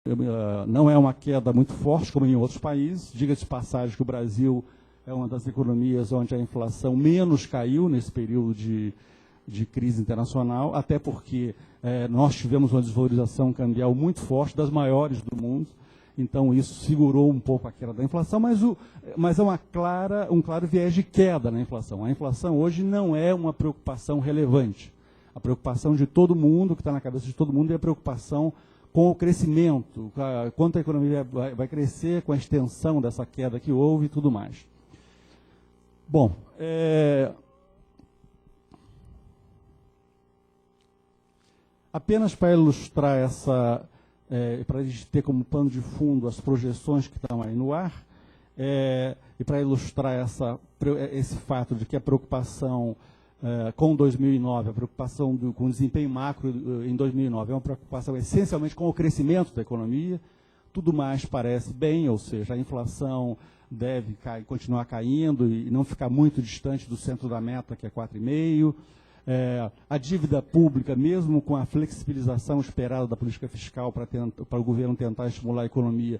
não é uma queda muito forte, como em outros países. Diga-se de passagem que o Brasil é uma das economias onde a inflação menos caiu nesse período de crise internacional, até porque nós tivemos uma desvalorização cambial muito forte, das maiores do mundo. Então, isso segurou um pouco a queda da inflação, mas é um claro viés de queda na inflação. A inflação hoje não é uma preocupação relevante. A preocupação de todo mundo, que está na cabeça de todo mundo, é a preocupação com o crescimento, quanto a economia vai crescer, com a extensão dessa queda que houve e tudo mais. Bom, apenas para ilustrar para a gente ter como pano de fundo as projeções que estão aí no ar, e para ilustrar esse fato de que a preocupação com 2009, a preocupação com o desempenho macro em 2009 é uma preocupação essencialmente com o crescimento da economia. Tudo mais parece bem, ou seja, a inflação deve continuar caindo e não ficar muito distante do centro da meta, que é 4,5%. A dívida pública, mesmo com a flexibilização esperada da política fiscal para o governo tentar estimular a economia,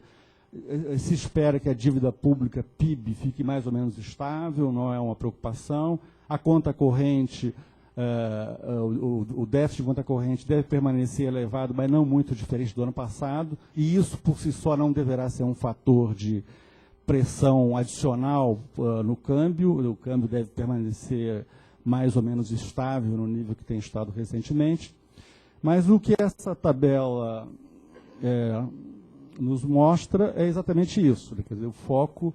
se espera que a dívida pública, PIB, fique mais ou menos estável, não é uma preocupação. A conta corrente, o déficit de conta corrente deve permanecer elevado, mas não muito diferente do ano passado, e isso por si só não deverá ser um fator de pressão adicional no câmbio. O câmbio deve permanecer mais ou menos estável no nível que tem estado recentemente. Mas o que essa tabela nos mostra é exatamente isso. Quer dizer, o foco,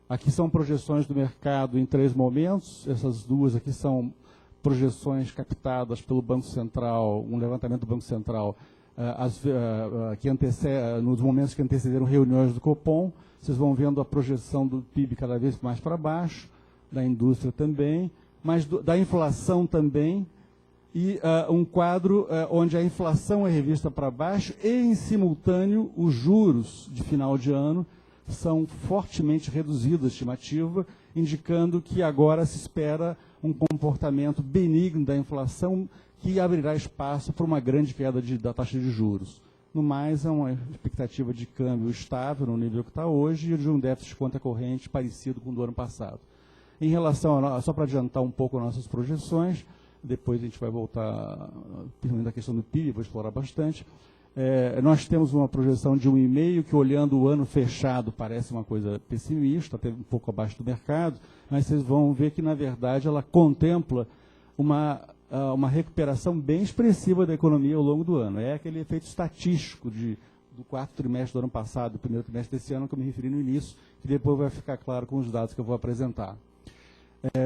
aqui são projeções do mercado em 3 momentos. Essas duas aqui são projeções captadas pelo Banco Central, um levantamento do Banco Central, nos momentos que antecederam reuniões do Copom. Vocês vão vendo a projeção do PIB cada vez mais para baixo, da indústria também, mas da inflação também, e um quadro onde a inflação é revista para baixo e, em simultâneo, os juros de final de ano são fortemente reduzidos, a estimativa, indicando que agora se espera um comportamento benigno da inflação que abrirá espaço para uma grande queda da taxa de juros. No mais, é uma expectativa de câmbio estável no nível que está hoje e de um déficit de conta corrente parecido com o do ano passado. Em relação só para adiantar um pouco as nossas projeções, depois a gente vai voltar, principalmente da questão do PIB, vou explorar bastante. Nós temos uma projeção de 1,5, que olhando o ano fechado parece uma coisa pessimista, até um pouco abaixo do mercado, mas vocês vão ver que, na verdade, ela contempla uma recuperação bem expressiva da economia ao longo do ano. É aquele efeito estatístico do quarto trimestre do ano passado, do primeiro trimestre desse ano, que eu me referi no início, que depois vai ficar claro com os dados que eu vou apresentar.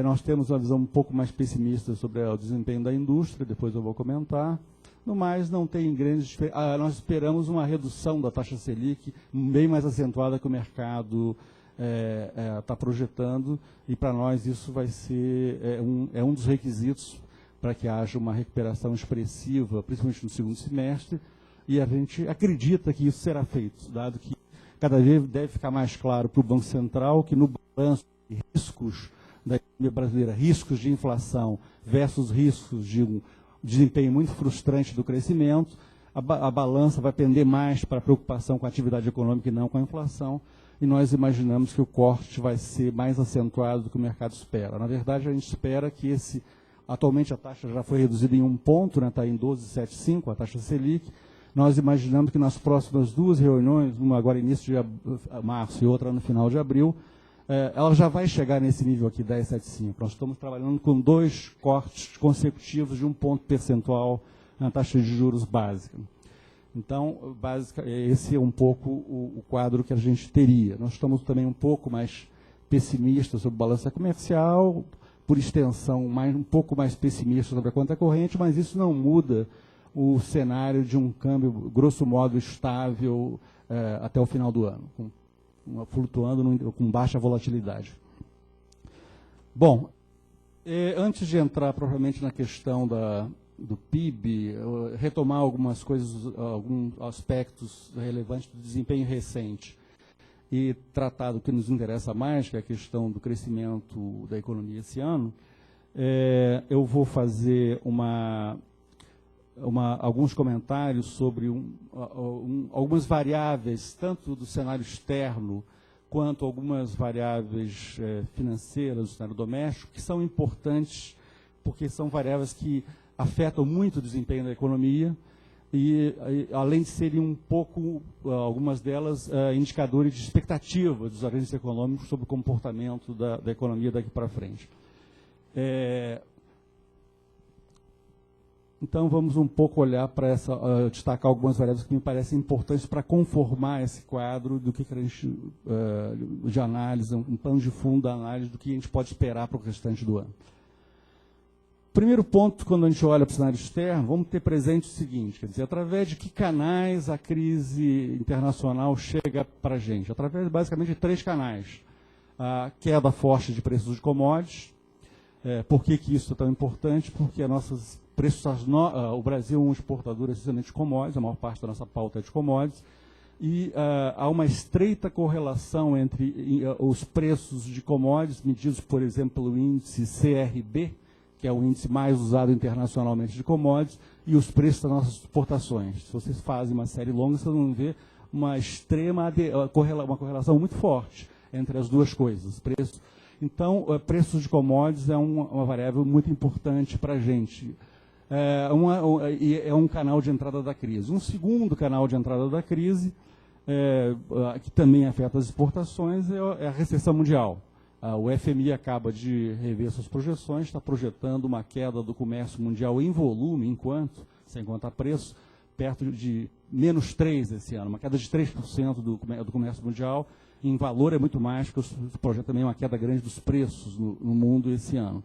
Nós temos uma visão um pouco mais pessimista sobre o desempenho da indústria, depois eu vou comentar. No mais, não tem grandes diferenças. Nós esperamos uma redução da taxa Selic bem mais acentuada que o mercado está projetando, e para nós isso vai ser um dos requisitos para que haja uma recuperação expressiva, principalmente no segundo semestre, e a gente acredita que isso será feito, dado que cada vez deve ficar mais claro para o Banco Central que no balanço de riscos da economia brasileira, riscos de inflação versus riscos de um desempenho muito frustrante do crescimento, a balança vai pender mais para a preocupação com a atividade econômica e não com a inflação, e nós imaginamos que o corte vai ser mais acentuado do que o mercado espera. Na verdade, a gente espera que atualmente a taxa já foi reduzida em 1 ponto, está em 12,75, a taxa Selic. Nós imaginamos que nas próximas 2 reuniões, uma agora início de março e outra no final de abril, ela já vai chegar nesse nível aqui, 10,75. Nós estamos trabalhando com 2 cortes consecutivos de 1 ponto percentual na taxa de juros básica. Então, esse é um pouco o quadro que a gente teria. Nós estamos também um pouco mais pessimistas sobre balança comercial, por extensão, um pouco mais pessimistas sobre a conta corrente, mas isso não muda o cenário de um câmbio, grosso modo, estável até o final do ano, flutuando com baixa volatilidade. Bom, antes de entrar propriamente na questão do PIB, retomar algumas coisas, alguns aspectos relevantes do desempenho recente e tratar do que nos interessa mais, que é a questão do crescimento da economia esse ano, eu vou fazer alguns comentários sobre algumas variáveis, tanto do cenário externo, quanto algumas variáveis financeiras do cenário doméstico, que são importantes, porque são variáveis que afetam muito o desempenho da economia, e além de serem um pouco, algumas delas, indicadores de expectativa dos agentes econômicos sobre o comportamento da economia daqui para frente. Então, vamos um pouco olhar para destacar algumas variáveis que me parecem importantes para conformar esse quadro do que a gente, de análise, um plano de fundo da análise do que a gente pode esperar para o restante do ano. Primeiro ponto, quando a gente olha para o cenário externo, vamos ter presente o seguinte, quer dizer, através de que canais a crise internacional chega para a gente? Através, basicamente, de 3 canais. A queda forte de preços de commodities. Por que isso é tão importante? Porque o Brasil é um exportador essencialmente de commodities, a maior parte da nossa pauta é de commodities, e há uma estreita correlação entre os preços de commodities, medidos, por exemplo, pelo índice CRB, que é o índice mais usado internacionalmente de commodities, e os preços das nossas exportações. Se vocês fazem uma série longa, vocês vão ver uma uma correlação muito forte entre as duas coisas. Então, preços de commodities é uma variável muito importante para a gente. É um canal de entrada da crise. Um segundo canal de entrada da crise, que também afeta as exportações, é a recessão mundial. O FMI acaba de rever suas projeções, está projetando uma queda do comércio mundial em volume, sem contar preço, perto de menos 3% esse ano, uma queda de 3% do comércio mundial. Em valor é muito mais, porque projeta também uma queda grande dos preços no mundo esse ano.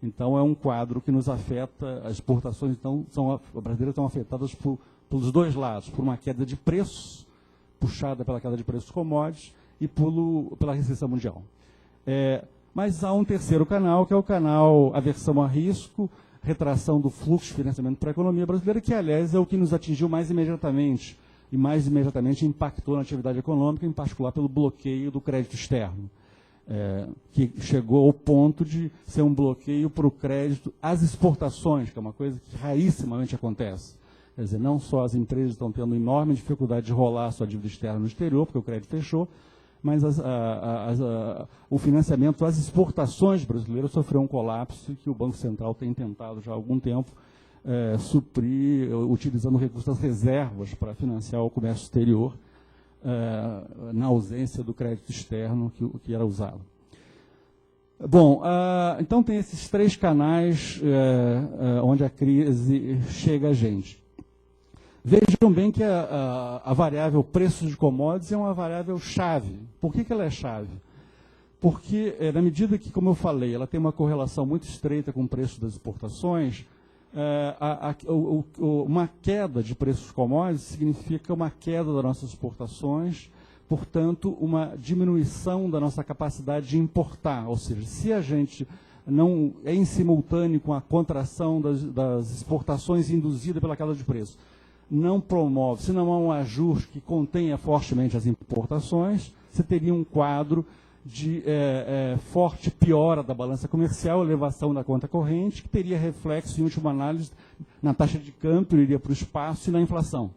Então, é um quadro que nos afeta, as exportações então, brasileiras estão afetadas pelos dois lados, por uma queda de preços, puxada pela queda de preços commodities, e pela recessão mundial. Mas há um terceiro canal, que é o canal aversão a risco, retração do fluxo de financiamento para a economia brasileira, que, aliás, é o que nos atingiu mais imediatamente, e mais imediatamente impactou na atividade econômica, em particular pelo bloqueio do crédito externo, que chegou ao ponto de ser um bloqueio para o crédito às exportações, que é uma coisa que rarissimamente acontece. Quer dizer, não só as empresas estão tendo enorme dificuldade de rolar a sua dívida externa no exterior, porque o crédito fechou, mas o financiamento às exportações brasileiras sofreu um colapso que o Banco Central tem tentado já há algum tempo suprir, utilizando recursos das reservas para financiar o comércio exterior, na ausência do crédito externo que era usado. Bom, então tem esses 3 canais onde a crise chega a gente. Vejam bem que a variável preço de commodities é uma variável chave. Por que ela é chave? Porque, na medida que, como eu falei, ela tem uma correlação muito estreita com o preço das exportações, uma queda de preços commodities significa uma queda das nossas exportações, portanto, uma diminuição da nossa capacidade de importar. Ou seja, se a gente não é em simultâneo com a contração das exportações induzida pela queda de preço, não promove, se não há um ajuste que contenha fortemente as importações, você teria um quadro de forte piora da balança comercial, elevação da conta corrente, que teria reflexo, em última análise, na taxa de câmbio, iria para o espaço e na inflação.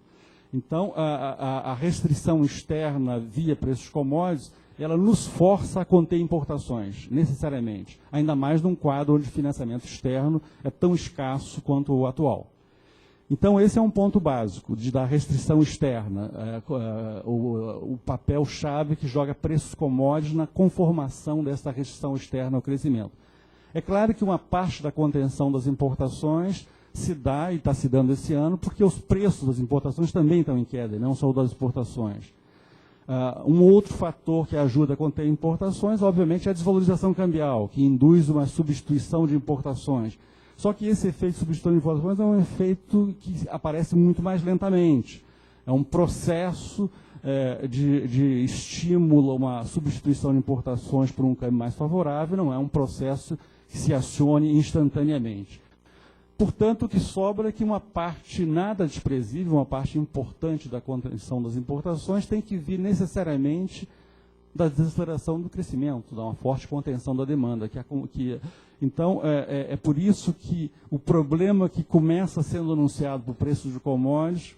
Então, a restrição externa via preços commodities, ela nos força a conter importações, necessariamente, ainda mais num quadro onde o financiamento externo é tão escasso quanto o atual. Então, esse é um ponto básico da restrição externa, o papel-chave que joga preços commodities na conformação dessa restrição externa ao crescimento. É claro que uma parte da contenção das importações se dá, e está se dando esse ano, porque os preços das importações também estão em queda, e não só das exportações. Um outro fator que ajuda a conter importações, obviamente, é a desvalorização cambial, que induz uma substituição de importações. Só que esse efeito de substituição de importações é um efeito que aparece muito mais lentamente. É um processo de estímulo a uma substituição de importações por um câmbio mais favorável, não é um processo que se acione instantaneamente. Portanto, o que sobra é que uma parte nada desprezível, uma parte importante da contenção das importações tem que vir necessariamente da desaceleração do crescimento, da uma forte contenção da demanda, que Então, é por isso que o problema que começa sendo anunciado para o preço de commodities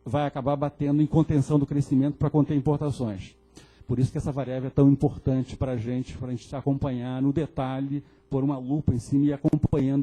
vai acabar batendo em contenção do crescimento para conter importações. Por isso que essa variável é tão importante para a gente acompanhar no detalhe, pôr uma lupa em cima e ir acompanhando